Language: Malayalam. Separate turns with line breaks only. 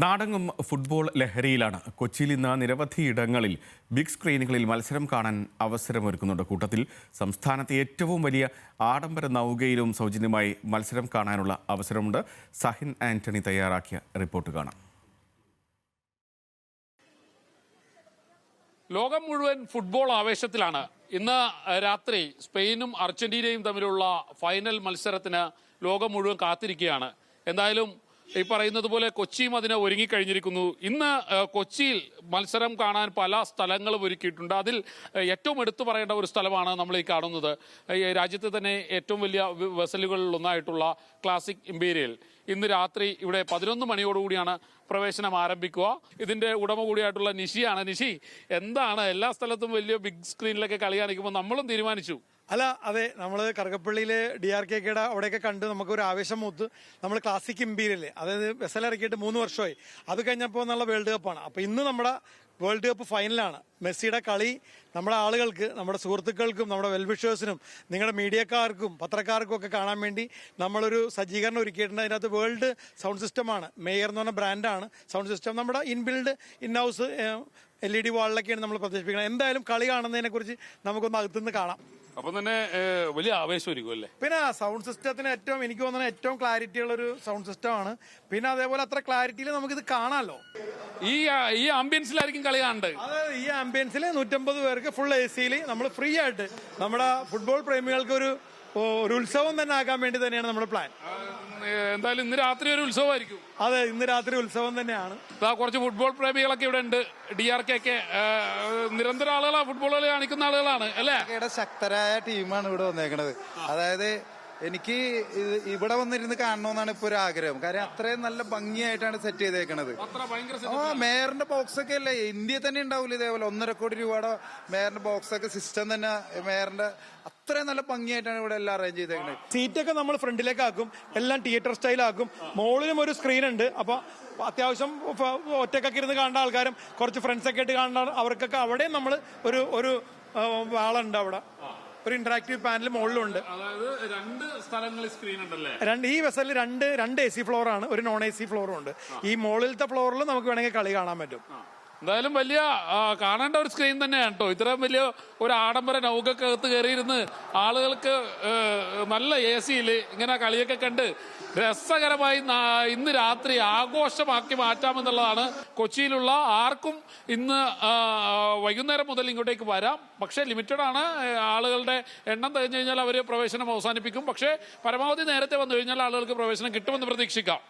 നാടെങ്ങും ഫുട്ബോൾ ലഹരിയിലാണ്. കൊച്ചിയിൽ ഇന്ന് നിരവധി ഇടങ്ങളിൽ ബിഗ് സ്ക്രീനുകളിൽ മത്സരം കാണാൻ അവസരമൊരുക്കുന്നുണ്ട്. കൂട്ടത്തിൽ സംസ്ഥാനത്തെ ഏറ്റവും വലിയ ആഡംബര നൗകയിലും സൗജന്യമായി മത്സരം കാണാനുള്ള അവസരമുണ്ട്. സഹിൻ ആന്റണി തയ്യാറാക്കിയ റിപ്പോർട്ട് കാണാം.
ലോകം മുഴുവൻ ഫുട്ബോൾ ആവേശത്തിലാണ്. ഇന്ന് രാത്രി സ്പെയിനും അർജന്റീനയും തമ്മിലുള്ള ഫൈനൽ മത്സരത്തിന് ലോകം മുഴുവൻ കാത്തിരിക്കുകയാണ്. എന്തായാലും ഈ പറയുന്നത് പോലെ കൊച്ചിയും അതിന് ഒരുങ്ങിക്കഴിഞ്ഞിരിക്കുന്നു. ഇന്ന് കൊച്ചിയിൽ മത്സരം കാണാൻ പല സ്ഥലങ്ങളും ഒരുക്കിയിട്ടുണ്ട്. അതിൽ ഏറ്റവും എടുത്തു പറയേണ്ട ഒരു സ്ഥലമാണ് നമ്മൾ ഈ കാണുന്നത്. രാജ്യത്തെ തന്നെ ഏറ്റവും വലിയ വെസലുകളിൽ ഒന്നായിട്ടുള്ള ക്ലാസിക് ഇമ്പീരിയൽ. ഇന്ന് രാത്രി ഇവിടെ 11 മണിയോടുകൂടിയാണ് പ്രവേശനം ആരംഭിക്കുക. ഇതിന്റെ ഉടമ കൂടിയായിട്ടുള്ള നിഷിയാണ്. നിഷി, എന്താണ് എല്ലാ സ്ഥലത്തും വലിയ ബിഗ് സ്ക്രീനിലൊക്കെ കളി കാണിക്കുമ്പോൾ നമ്മളും തീരുമാനിച്ചു?
അതെ, നമ്മൾ കറുകപ്പള്ളിയിലെ DRKKയുടെ അവിടെയൊക്കെ കണ്ട് നമുക്കൊരു ആവേശം മൂത്ത് നമ്മൾ ക്ലാസിക് ഇമ്പീരിയല്, അതായത് വെസലിറക്കിയിട്ട് 3 വർഷമായി. അത് കഴിഞ്ഞപ്പോൾ എന്നുള്ള വേൾഡ് കപ്പാണ്. അപ്പോൾ ഇന്ന് നമ്മുടെ വേൾഡ് കപ്പ് ഫൈനലാണ്. മെസ്സിയുടെ കളി നമ്മുടെ ആളുകൾക്ക്, നമ്മുടെ സുഹൃത്തുക്കൾക്കും, നമ്മുടെ വെൽവിഷേഴ്സിനും, നിങ്ങളുടെ മീഡിയക്കാർക്കും പത്രക്കാർക്കും ഒക്കെ കാണാൻ വേണ്ടി നമ്മളൊരു സജ്ജീകരണം ഒരുക്കിയിട്ടുണ്ട്. അതിനകത്ത് വേൾഡ് സൗണ്ട് സിസ്റ്റമാണ്. മേയർ എന്ന് പറഞ്ഞ ബ്രാൻഡാണ് സൗണ്ട് സിസ്റ്റം. നമ്മുടെ ഇൻബിൽഡ് ഇൻ-ഹൗസ് LED വാളിലൊക്കെയാണ് നമ്മൾ പ്രദർശിപ്പിക്കുന്നത്. എന്തായാലും കളി കാണുന്നതിനെ കുറിച്ച് നമുക്കൊന്ന് അകത്തുനിന്ന് കാണാം.
അപ്പം തന്നെ വലിയ ആവേശമായിരിക്കും അല്ലേ?
പിന്നെ സൗണ്ട് സിസ്റ്റത്തിന് എനിക്ക് തോന്നുന്നത് ഏറ്റവും ക്ലാരിറ്റി ഉള്ള ഒരു സൗണ്ട് സിസ്റ്റമാണ്. പിന്നെ അതേപോലെ അത്ര ക്ലാരിറ്റിയിൽ നമുക്കിത് കാണാമല്ലോ.
ഈ ആംബിയൻസിലായിരിക്കും കളി കാണേണ്ടത്.
അതായത് ഈ ആംബിയൻസിൽ 150 പേർക്ക് ഫുൾ AC നമ്മൾ ഫ്രീ ആയിട്ട് നമ്മുടെ ഫുട്ബോൾ പ്രേമികൾക്ക് ഒരു ഉത്സവം തന്നെ ആക്കാൻ വേണ്ടി തന്നെയാണ് നമ്മുടെ പ്ലാൻ.
എന്തായാലും ഇന്ന് രാത്രി ഒരു ഉത്സവമായിരിക്കും.
അതെ, ഇന്ന് രാത്രി ഉത്സവം തന്നെയാണ്.
കുറച്ച് ഫുട്ബോൾ പ്രേമികളൊക്കെ ഇവിടെ ഉണ്ട്. DRKK നിരന്തര ആളുകളാണ്, ഫുട്ബോൾ കളി കാണിക്കുന്ന ആളുകളാണ് അല്ലേ?
ശക്തരായ ടീമാണ് ഇവിടെ വന്നേക്കണത്. അതായത് എനിക്ക് ഇവിടെ വന്നിരുന്ന് കാണണമെന്നാണ് ഇപ്പൊ ഒരു ആഗ്രഹം. കാര്യം അത്രയും നല്ല ഭംഗിയായിട്ടാണ് സെറ്റ് ചെയ്തേക്കണത്. മേയറിന്റെ ബോക്സ് ഒക്കെ അല്ലേ ഇന്ത്യയിൽ തന്നെ ഉണ്ടാവില്ല ഇതേപോലെ 1.5 കോടി രൂപയുടെ മേയറിന്റെ ബോക്സ് ഒക്കെ സിസ്റ്റം തന്നെ. മേയറിന്റെ അത്രയും നല്ല ഭംഗിയായിട്ടാണ് ഇവിടെ എല്ലാം അറേഞ്ച് ചെയ്തേക്കുന്നത്.
സീറ്റൊക്കെ നമ്മൾ ഫ്രണ്ടിലേക്ക് ആക്കും, എല്ലാം തിയേറ്റർ സ്റ്റൈലാക്കും. മുകളിലും ഒരു സ്ക്രീൻ ഉണ്ട്. അപ്പൊ അത്യാവശ്യം ഒറ്റക്കൊക്കെ ഇരുന്ന് കാണേണ്ട ആൾക്കാരും കുറച്ച് ഫ്രണ്ട്സൊക്കെ ആയിട്ട് കാണേണ്ട അവർക്കൊക്കെ അവിടെ നമ്മൾ ഒരു ആളുണ്ട്. അവിടെ ഒരു ഇന്ററാക്റ്റീവ് പാനൽ മുകളിലുണ്ട്.
അതായത് 2 സ്ഥലങ്ങളിൽ സ്ക്രീൻ ഉണ്ടല്ലേ?
ഈ വെസലിൽ രണ്ട് AC ഫ്ലോറാണ്, ഒരു നോൺ AC ഫ്ലോറും ഉണ്ട്. ഈ മുകളിലത്തെ ഫ്ലോറിൽ നമുക്ക് വേണമെങ്കിൽ കളി കാണാൻ പറ്റും.
എന്തായാലും വലിയ കാണേണ്ട ഒരു സ്ക്രീൻ തന്നെയാണ് കേട്ടോ. ഇത്രയും വലിയ ഒരു ആഡംബര നൗകക്കകത്ത് കയറിയിരുന്ന് ആളുകൾക്ക് നല്ല AC-യിൽ ഇങ്ങനെ കളിയൊക്കെ കണ്ട് രസകരമായി ഇന്ന് രാത്രി ആഘോഷമാക്കി മാറ്റാമെന്നുള്ളതാണ്. കൊച്ചിയിലുള്ള ആർക്കും ഇന്ന് വൈകുന്നേരം മുതൽ ഇങ്ങോട്ടേക്ക് വരാം. പക്ഷേ ലിമിറ്റഡ് ആണ്. ആളുകളുടെ എണ്ണം തികഞ്ഞു കഴിഞ്ഞാൽ അവർ പ്രവേശനം അവസാനിപ്പിക്കും. പക്ഷേ പരമാവധി നേരത്തെ വന്നു കഴിഞ്ഞാൽ ആളുകൾക്ക് പ്രവേശനം കിട്ടുമെന്ന് പ്രതീക്ഷിക്കാം.